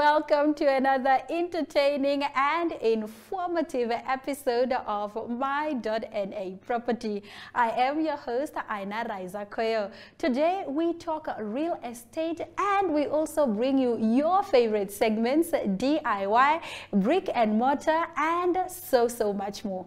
welcome to another entertaining and informative episode of My.na Property. I am your host, My.na. Today we talk real estate and we also bring you your favorite segments, DIY, brick and mortar, and so much more.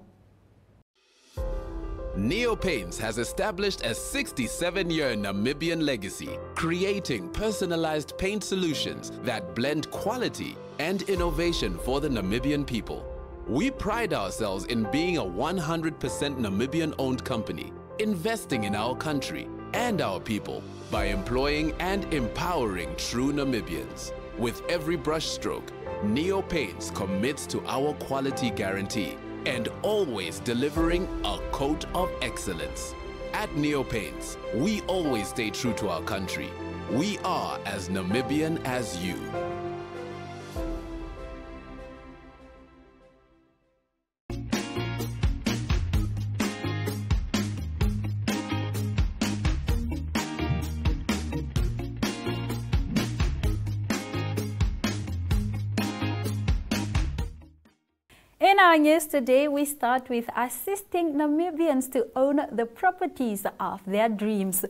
Neo Paints has established a 67-year Namibian legacy, creating personalized paint solutions that blend quality and innovation for the Namibian people. We pride ourselves in being a 100% Namibian-owned company, investing in our country and our people by employing and empowering true Namibians. With every brushstroke, Neo Paints commits to our quality guarantee and always delivering a coat of excellence. At Neo Paints, we always stay true to our country. We are as Namibian as you. In our news today, we start with assisting Namibians to own the properties of their dreams.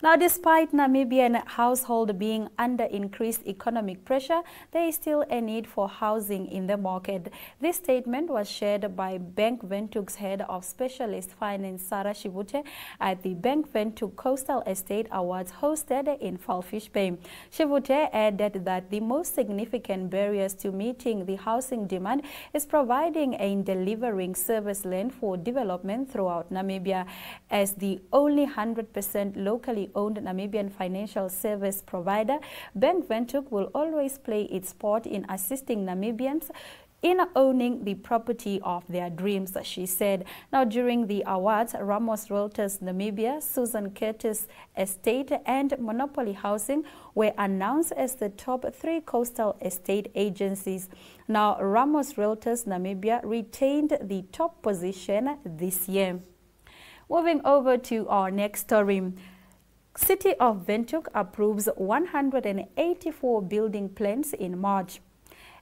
Now, despite Namibian households being under increased economic pressure, there is still a need for housing in the market. This statement was shared by Bank Windhoek's head of specialist finance, Sarah Shivute, at the Bank Windhoek Coastal Estate Awards hosted in Falfish Bay. Shivute added that the most significant barriers to meeting the housing demand is providing and delivering service land for development throughout Namibia. As the only 100% locally owned Namibian financial service provider, Bank Windhoek will always play its part in assisting Namibians in owning the property of their dreams, she said. Now, during the awards, Ramos Realtors Namibia, Susan Curtis Estate, and Monopoly Housing were announced as the top 3 coastal estate agencies. Now, Ramos Realtors Namibia retained the top position this year. Moving over to our next story. City of Windhoek approves 184 building plans in March.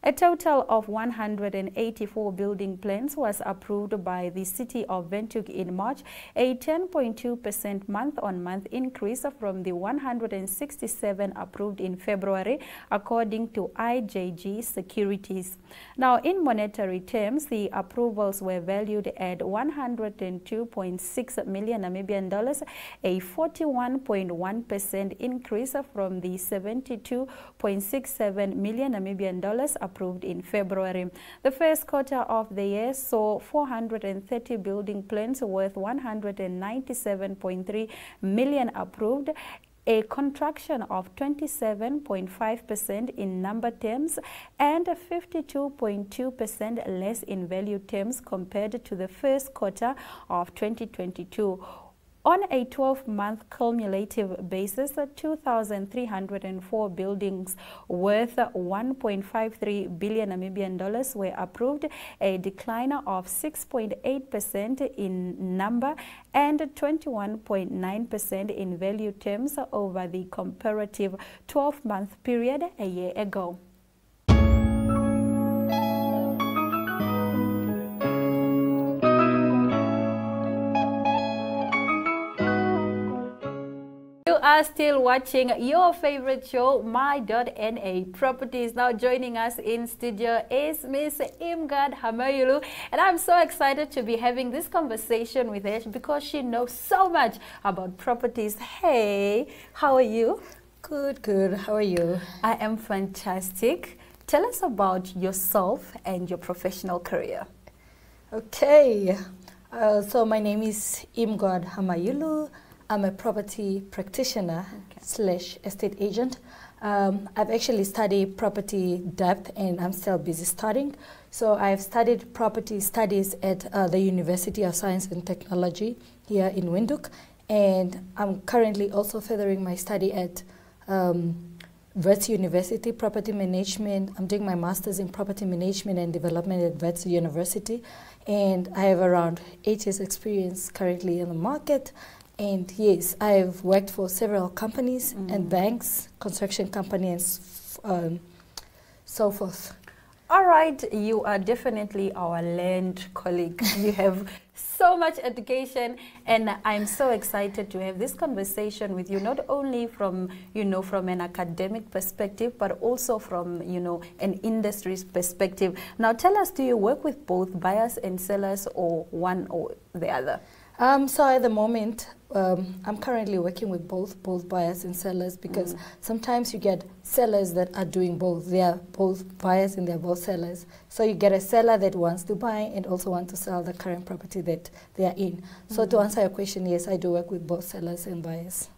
A total of 184 building plans was approved by the City of Windhoek in March, a 10.2% month-on-month increase from the 167 approved in February, according to IJG Securities. Now, in monetary terms, the approvals were valued at 102.6 million Namibian dollars, a 41.1% increase from the 72.67 million Namibian dollars approved in February. The first quarter of the year saw 430 building plans worth 197.3 million approved, a contraction of 27.5% in number terms and 52.2% less in value terms compared to the first quarter of 2022. On a 12-month cumulative basis, 2,304 buildings worth 1.53 billion Namibian dollars were approved, a decline of 6.8% in number and 21.9% in value terms over the comparative 12-month period a year ago. You are still watching your favorite show, My.na Properties. Now joining us in studio is Miss Imgad Hamayulu, and I'm so excited to be having this conversation with her because she knows so much about properties. Hey, how are you? Good, good. How are you? I am fantastic. Tell us about yourself and your professional career. Okay, so my name is Imgad Hamayulu. I'm a property practitioner / estate agent. I've actually studied property depth and I'm still busy studying. So I've studied property studies at the University of Science and Technology here in Windhoek. And I'm currently also furthering my study at Wits University, Property Management. I'm doing my master's in Property Management and Development at Wits University. And I have around 8 years experience currently in the market. And yes, I've worked for several companies and banks, construction companies, so forth. All right, you are definitely our land colleague. You have so much education, and I'm so excited to have this conversation with you, not only from, from an academic perspective, but also from, an industry's perspective. Now, tell us, do you work with both buyers and sellers, or one or the other? So at the moment, I'm currently working with both buyers and sellers, because sometimes you get sellers that are doing both. They are both buyers and they're both sellers. So you get a seller that wants to buy and also want to sell the current property that they are in. So to answer your question, yes, I do work with both sellers and buyers.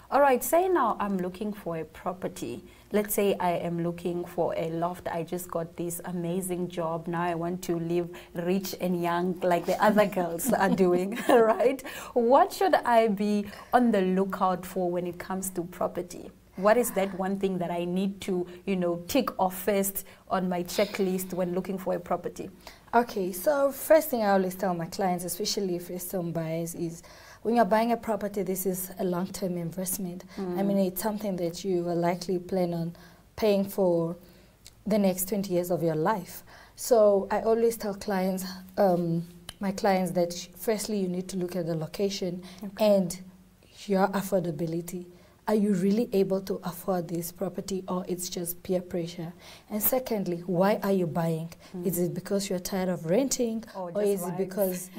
All right, say now I'm looking for a property. Let's say I am looking for a loft. I just got this amazing job. Now I want to live rich and young like the other girls are doing, right? What should I be on the lookout for when it comes to property? What is that one thing that I need to, tick off first on my checklist when looking for a property? Okay, so first thing I always tell my clients, especially first-time buyers, is when you're buying a property, this is a long-term investment. I mean, it's something that you will likely plan on paying for the next 20 years of your life. So I always tell clients, my clients, that firstly, you need to look at the location and your affordability. Are you really able to afford this property, or it's just peer pressure? And secondly, why are you buying? Is it because you're tired of renting, or is it because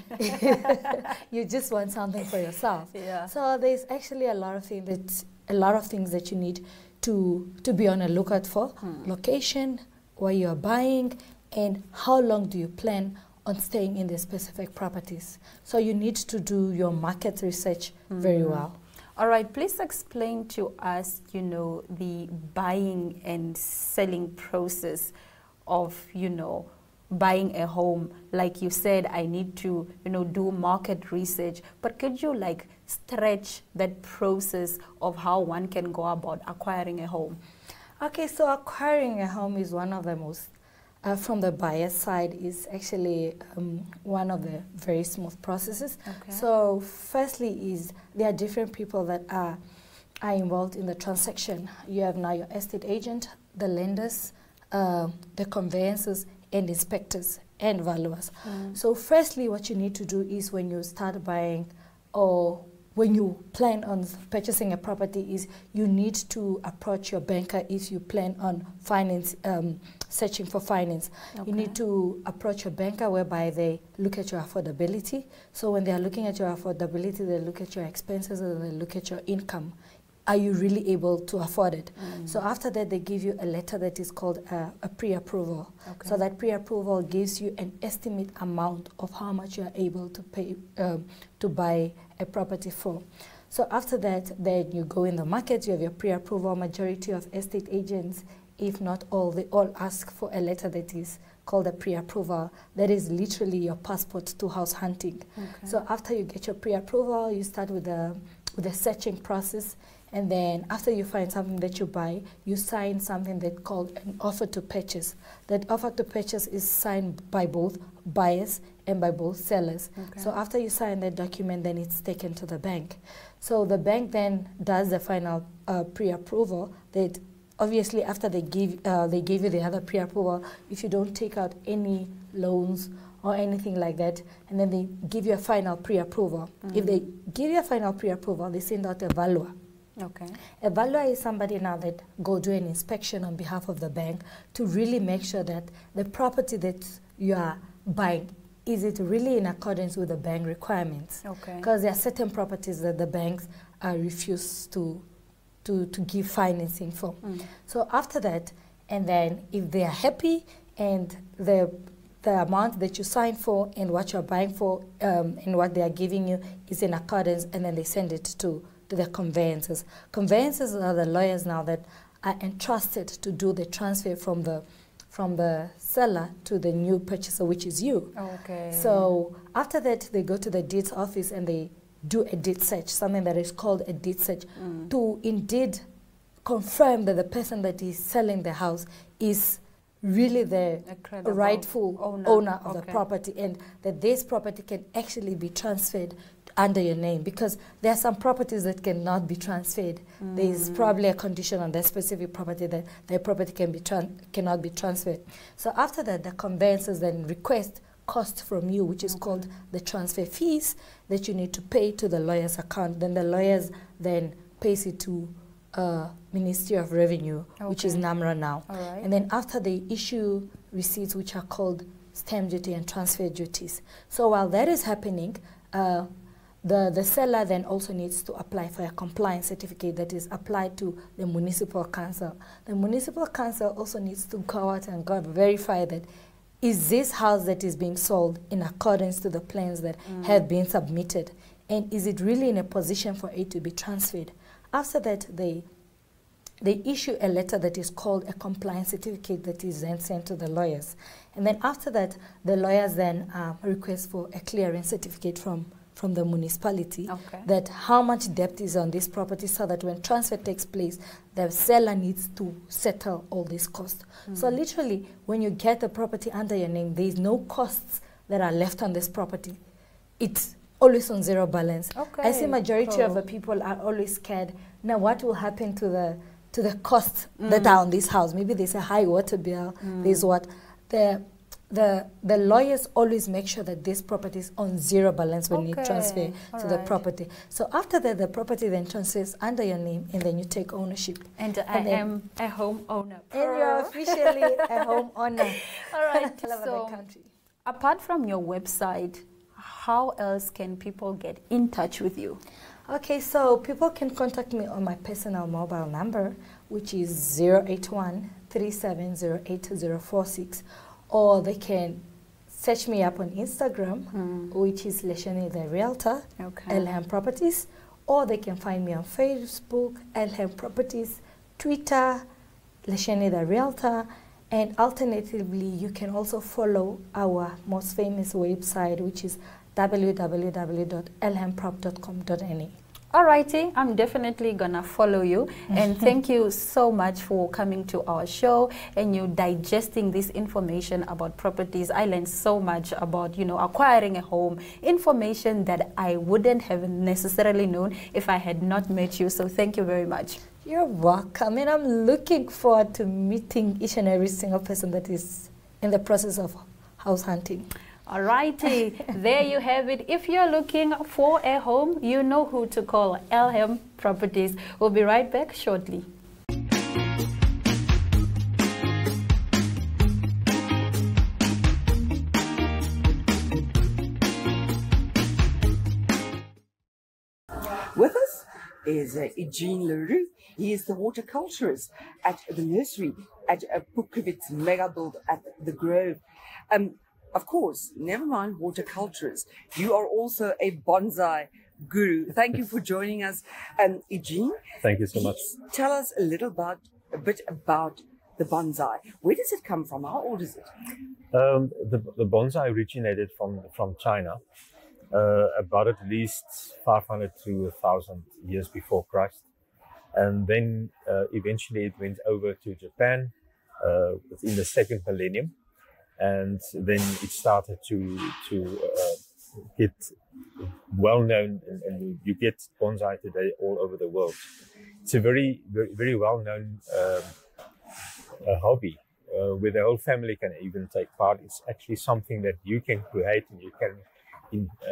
you just want something for yourself? Yeah. So there's actually a lot of things that you need to be on a lookout for. Location, where you're buying, and how long do you plan on staying in the specific properties. So you need to do your market research very well. All right, please explain to us, the buying and selling process of, buying a home. Like you said, I need to, do market research, but could you stretch that process of how one can go about acquiring a home? Okay, so acquiring a home is one of the most, from the buyer side, is actually one of the very smooth processes. Okay. So firstly is there are different people that are involved in the transaction. You have now your estate agent, the lenders, the conveyancers, and inspectors and valuers. So firstly, what you need to do is, when you start buying or when you plan on purchasing a property, is you need to approach your banker if you plan on searching for finance. You need to approach your banker, whereby they look at your affordability. So when they are looking at your affordability, they look at your expenses and they look at your income. Are you really able to afford it? So after that, they give you a letter that is called a pre-approval. So that pre-approval gives you an estimate amount of how much you are able to pay to buy a property for. So after that, then you go in the market, you have your pre-approval. Majority of estate agents, if not all, they all ask for a letter that is called a pre-approval. That is literally your passport to house hunting. So after you get your pre-approval, you start with the searching process. And then after you find something that you buy, you sign something that's called an offer to purchase. That offer to purchase is signed by both buyers and by both sellers. So after you sign that document, then it's taken to the bank. So the bank then does the final pre-approval. That obviously after they give you the other pre-approval, if you don't take out any loans or anything like that, and then they give you a final pre-approval. If they give you a final pre-approval, they send out a valuer. A valuer is somebody now that go do an inspection on behalf of the bank to really make sure that the property that you are buying, is it really in accordance with the bank requirements? Because there are certain properties that the banks refuse to give financing for. So after that, and then if they are happy and the amount that you sign for and what you're buying for and what they are giving you is in accordance, and then they send it to the conveyancers. Conveyancers are the lawyers now that are entrusted to do the transfer from the seller to the new purchaser, which is you. So after that, they go to the deeds office and they do a deed search, something that is called a deed search, to indeed confirm that the person that is selling the house is really the rightful owner of the property, and that this property can actually be transferred under your name, because there are some properties that cannot be transferred. There is probably a condition on that specific property that the property cannot be transferred. So after that, the conveyancers then request cost from you, which is called the transfer fees that you need to pay to the lawyer's account. Then the lawyers then pays it to Ministry of Revenue, which is NAMRA now. And then after they issue receipts, which are called stamp duty and transfer duties. So while that is happening, the seller then also needs to apply for a compliance certificate that is applied to the municipal council. The municipal council also needs to go out and verify that is this house that is being sold in accordance to the plans that have been submitted, and is it really in a position for it to be transferred. After that, they issue a letter that is called a compliance certificate that is then sent to the lawyers. And then after that, the lawyers then request for a clearance certificate from the municipality that how much debt is on this property, so that when transfer takes place, the seller needs to settle all these costs. So literally, when you get the property under your name, there is no costs that are left on this property. It's always on zero balance. I see majority of the people are always scared. Now, what will happen to the costs that are on this house? Maybe there's a high water bill. There's what the lawyers always make sure that this property is on zero balance when you transfer to the property. So after that, the property then transfers under your name, and then you take ownership. And I am a home owner. And you're officially a home owner. All right. So, apart from your website, how else can people get in touch with you? Okay, so people can contact me on my personal mobile number, which is 081-3708-046. Or they can search me up on Instagram, which is Lesheni the Realtor, Elham Properties. Or they can find me on Facebook, Elham Properties, Twitter, Lesheni the Realtor. And alternatively, you can also follow our most famous website, which is www.elhamprop.com.na. Alrighty, I'm definitely gonna follow you, and thank you so much for coming to our show and you digesting this information about properties. I learned so much about, acquiring a home, information that I wouldn't have necessarily known if I had not met you. So thank you very much. You're welcome, and I'm looking forward to meeting each and every single person that is in the process of house hunting. Alrighty, there you have it. If you're looking for a home, you know who to call, Elham Properties. We'll be right back shortly. With us is Eugene Leroux. He is the horticulturist at the nursery at Pukovitz Mega Build at the Grove. Of course, never mind horticulturist, you are also a bonsai guru. Thank you for joining us, Eugene. Thank you so much. Tell us a bit about the bonsai. Where does it come from? How old is it? The bonsai originated from China, about at least 500 to 1,000 years before Christ, and then eventually it went over to Japan within the second millennium. And then it started to get well known, and you get bonsai today all over the world. It's a very, very, very well known hobby where the whole family can even take part. It's actually something that you can create and you can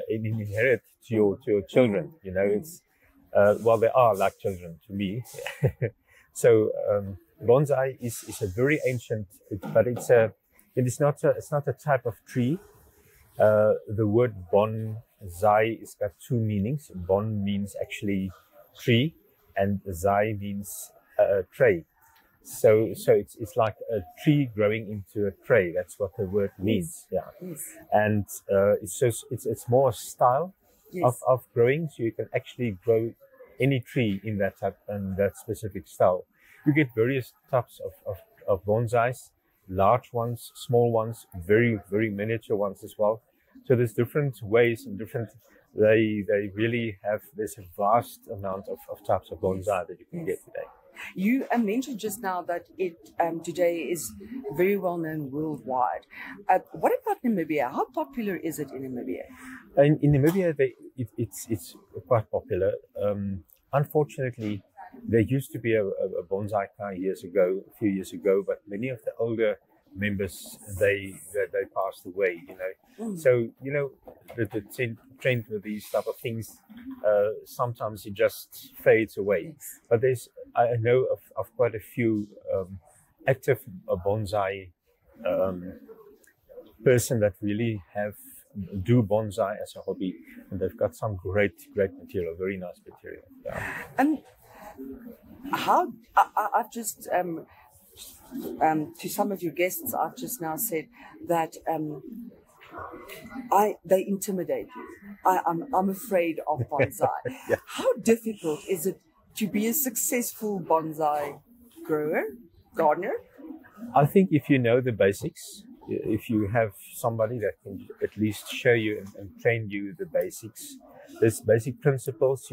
inherit to your children. It's they are like children to me. So bonsai is a very ancient, but it's not a type of tree. The word bonsai has got two meanings. Bon means actually tree, and zai means tray. So it's like a tree growing into a tray. That's what the word means. Yeah. Yes. And it's more a style of growing. So you can actually grow any tree in that type and that specific style. You get various types of bonsais. Large ones, small ones, very, very miniature ones as well. So there's different ways and they really have, there's a vast amount of types of bonsai that you can get today. You mentioned just now that it today is very well known worldwide. What about Namibia? How popular is it in Namibia? In Namibia, it's quite popular. Unfortunately, there used to be a bonsai car a few years ago, but many of the older members they passed away. So the trend with these type of things, sometimes it just fades away. Yes. But I know of quite a few active bonsai person that really do bonsai as a hobby, and they've got some great material, very nice material. Yeah. And how I've just to some of your guests, I've just now said that they intimidate you. I'm afraid of bonsai. Yeah. How difficult is it to be a successful bonsai gardener? I think if you know the basics, if you have somebody that can at least show you and train you the basics, there's basic principles.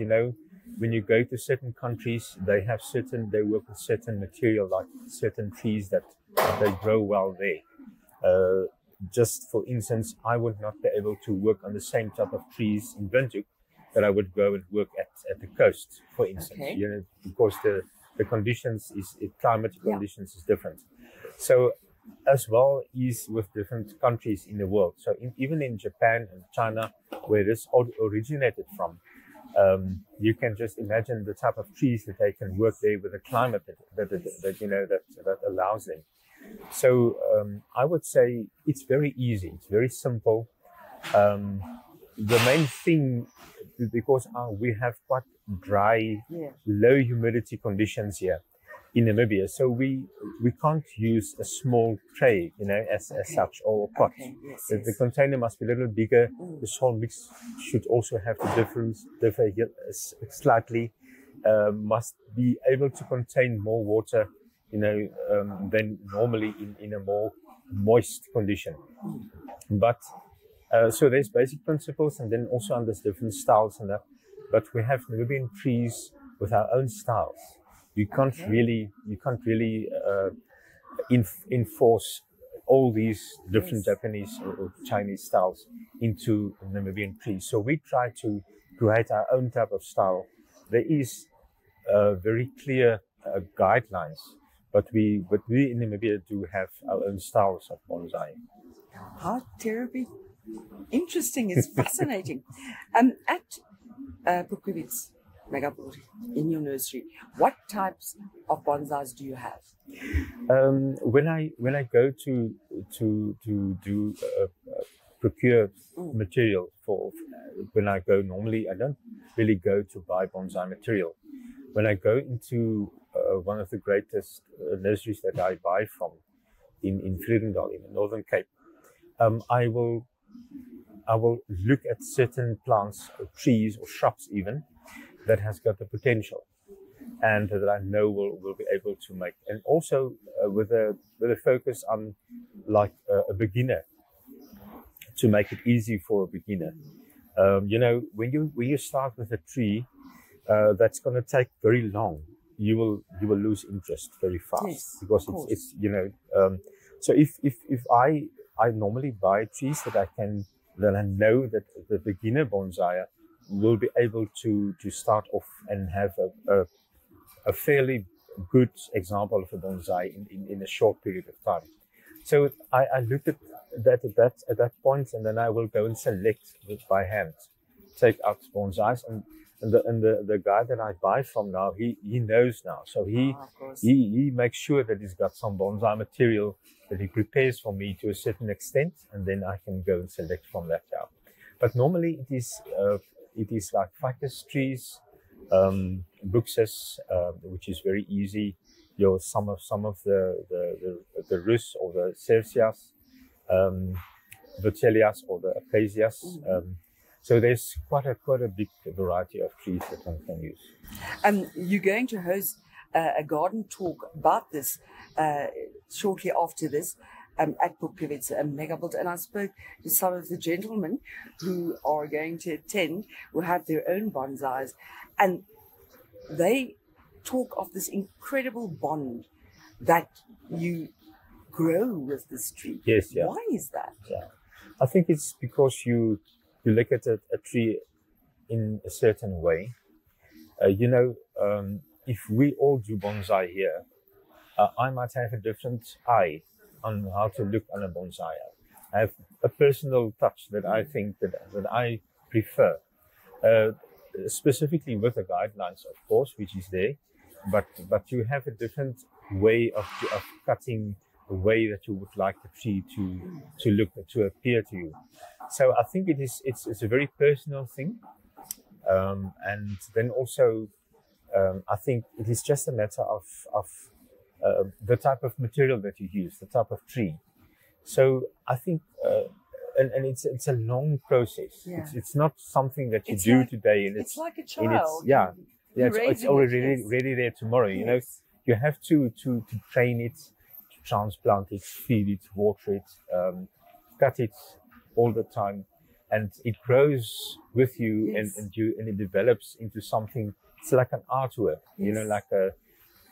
When you go to certain countries, they work with certain material, like certain trees that they grow well there. Just for instance, I would not be able to work on the same type of trees in Windhoek that I would go and work at the coast, for instance. Okay. Because the conditions climatic conditions is different. So as well is with different countries in the world. So even in Japan and China, where this originated from, you can just imagine the type of trees that they can work there with a climate that allows them. So I would say it's very easy. It's very simple. The main thing, because we have quite dry, low humidity conditions here in Namibia, so we can't use a small tray, as such, or a pot. Okay. Yes, The container must be a little bigger. The soil mix should also have to differ slightly. Must be able to contain more water, than normally in a more moist condition. But so there's basic principles, and then also there's different styles and that. But we have Namibian trees with our own styles. You can't really enforce all these different Japanese or Chinese styles into Namibian trees. So we try to create our own type of style. There is very clear guidelines, but we in Namibia do have our own styles of bonsai. How terribly interesting! It's fascinating. At Pukwit's Megabult, in your nursery, what types of bonsais do you have? When I go to do procure material for when I go, normally I don't really go to buy bonsai material. When I go into one of the greatest nurseries that I buy from in Vredendal in the Northern Cape, I will look at certain plants or trees or shrubs even that has got the potential and that I know will be able to make, and also with a focus on like a beginner, to make it easy for a beginner. When you start with a tree that's going to take very long, you will lose interest very fast, because it's so if I normally buy trees that I know that the beginner bonsai will be able to start off and have a fairly good example of a bonsai in a short period of time. So I look at that point, and then I will go and select by hand, take out bonsais, and the guy that I buy from now, he knows now, so he makes sure that he's got some bonsai material that he prepares for me to a certain extent, and then I can go and select from that out. But normally it is like ficus trees, buxus, which is very easy. Some of the rus or the cercias, vitellias or the acacias. So there's quite a big variety of trees that one can use. You're going to host a garden talk about this shortly after this at Pukwit's Megabult, and I spoke to some of the gentlemen who are going to attend, who have their own bonsais, and they talk of this incredible bond that you grow with this tree. Yes, yeah. Why is that? Yeah. I think it's because you look at a tree in a certain way. If we all do bonsai here, I might have a different eye on how to look on a bonsai. I have a personal touch that I think that I prefer, specifically with the guidelines, of course, which is there, but you have a different way of cutting the way that you would like the tree to look, to appear to you. So I think it's a very personal thing, and then also I think it is just a matter of the type of material that you use, the type of tree. So I think, and it's a long process. Yeah. It's not something that you do today, and it's like a child. It's already ready there tomorrow. You know, you have to train it, to transplant it, feed it, water it, cut it all the time, and it grows with you, and it develops into something. It's like an artwork, you know,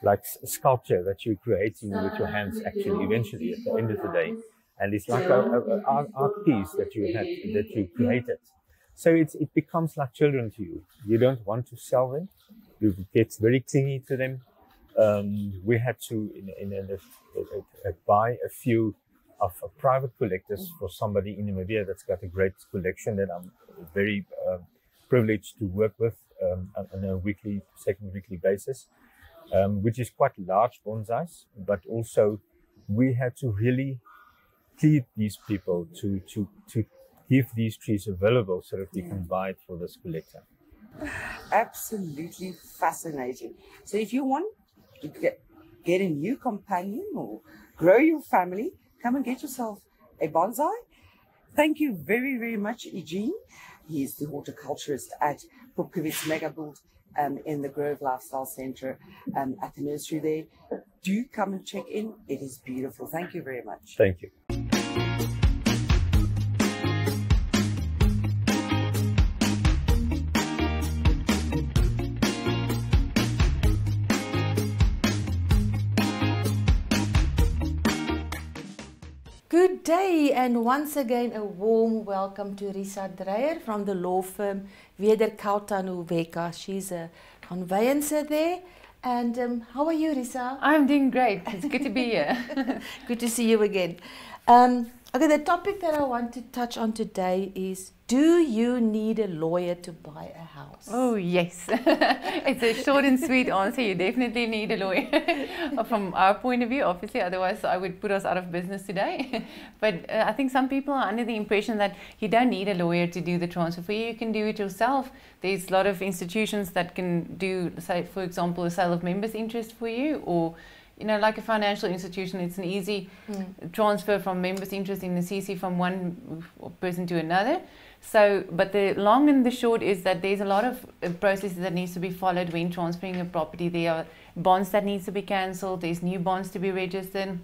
like sculpture that you're creating with your hands. Actually, eventually, at the end of the day, and it's like an art piece that you created. So it becomes like children to you. You don't want to sell them. You get very clingy to them. We had to buy a few of private collectors for somebody in Namibia that's got a great collection that I'm very privileged to work with on a second weekly basis, which is quite large bonsais. But also, we had to really plead these people to give these trees available so that we can buy it for this collector. Absolutely fascinating. So if you want to get a new companion or grow your family, come and get yourself a bonsai. Thank you very, very much, Eugene. He is the horticulturist at Pupkewitz Megabuild in the Grove Lifestyle Centre at the nursery there. Do come and check in. It is beautiful. Thank you very much. Thank you. Good day, and once again a warm welcome to Risa Dreyer from the law firm Wederkautanu Weka. She's a conveyancer there. And how are you, Risa? I'm doing great. It's good to be here. Good to see you again. Okay, the topic that I want to touch on today is, do you need a lawyer to buy a house? Oh, yes. It's a short and sweet answer. You definitely need a lawyer. From our point of view, obviously, otherwise I would put us out of business today. But I think some people are under the impression that you don't need a lawyer to do the transfer for you. You can do it yourself. There's a lot of institutions that can do, say, for example, a sale of members' interest for you, or like a financial institution, it's an easy transfer from members' interest in the CC from one person to another. So, but the long and the short is that there's a lot of processes that needs to be followed when transferring a property. There are bonds that needs to be cancelled. There's new bonds to be registered.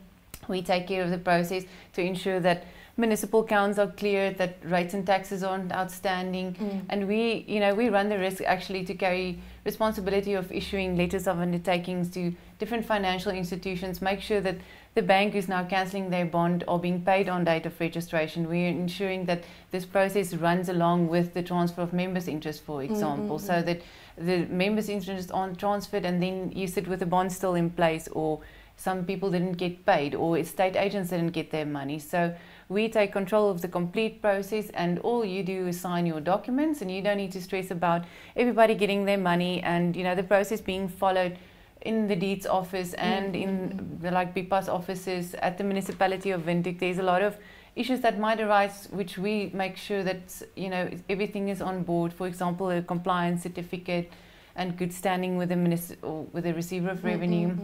We take care of the process to ensure that municipal accounts are cleared, that rates and taxes aren't outstanding, and we run the risk actually to carry responsibility of issuing letters of undertakings to different financial institutions, make sure that the bank who's now cancelling their bond are being paid on date of registration. We're ensuring that this process runs along with the transfer of members' interest, for example, so that the members' interest aren't transferred and then you sit with the bond still in place, or some people didn't get paid, or estate agents didn't get their money. So we take control of the complete process, and all you do is sign your documents, and you don't need to stress about everybody getting their money, and the process being followed in the deeds office and in the BIPA's offices at the municipality of Windhoek. There's a lot of issues that might arise, which we make sure that everything is on board. For example, a compliance certificate and good standing with the receiver of revenue.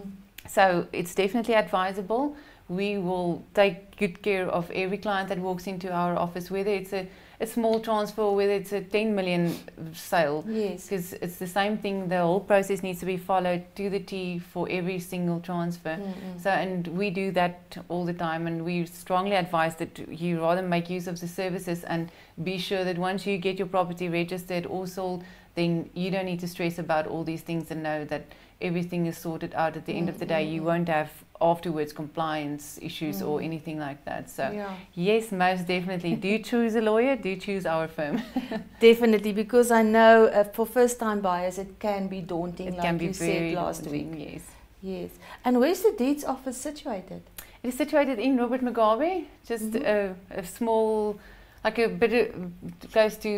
So it's definitely advisable. We will take good care of every client that walks into our office, whether it's a small transfer or whether it's a 10 million sale. Yes. Because it's the same thing. The whole process needs to be followed to the T for every single transfer. So, and we do that all the time, and we strongly advise that you rather make use of the services and be sure that once you get your property registered or sold, then you don't need to stress about all these things, and know that everything is sorted out at the end of the day. You won't have afterwards compliance issues or anything like that. So yes, most definitely do choose a lawyer, do choose our firm. Definitely, because I know for first time buyers it can be daunting, It like can be you very said last daunting, week. yes. Yes. And where's the deeds office situated? It is situated in Robert Mugabe, just a small, like a bit close to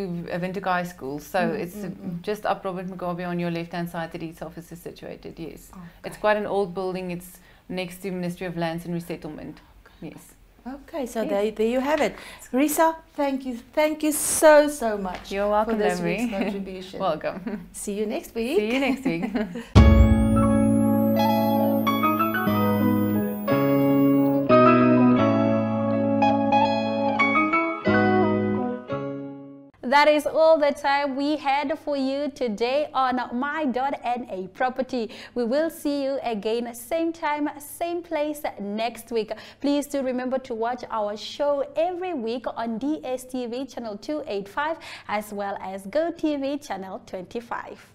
Windhoek High School. So it's just up Robert Mugabe on your left-hand side. The deeds office is situated, yes. Okay. It's quite an old building. It's next to Ministry of Lands and Resettlement, yes. Okay, so there you have it. Risa, thank you so much. You're welcome, for this Debbie. week's contribution. Welcome. See you next week. See you next week. That is all the time we had for you today on My.na Property. We will see you again same time, same place next week. Please do remember to watch our show every week on DStv channel 285 as well as GOtv channel 25.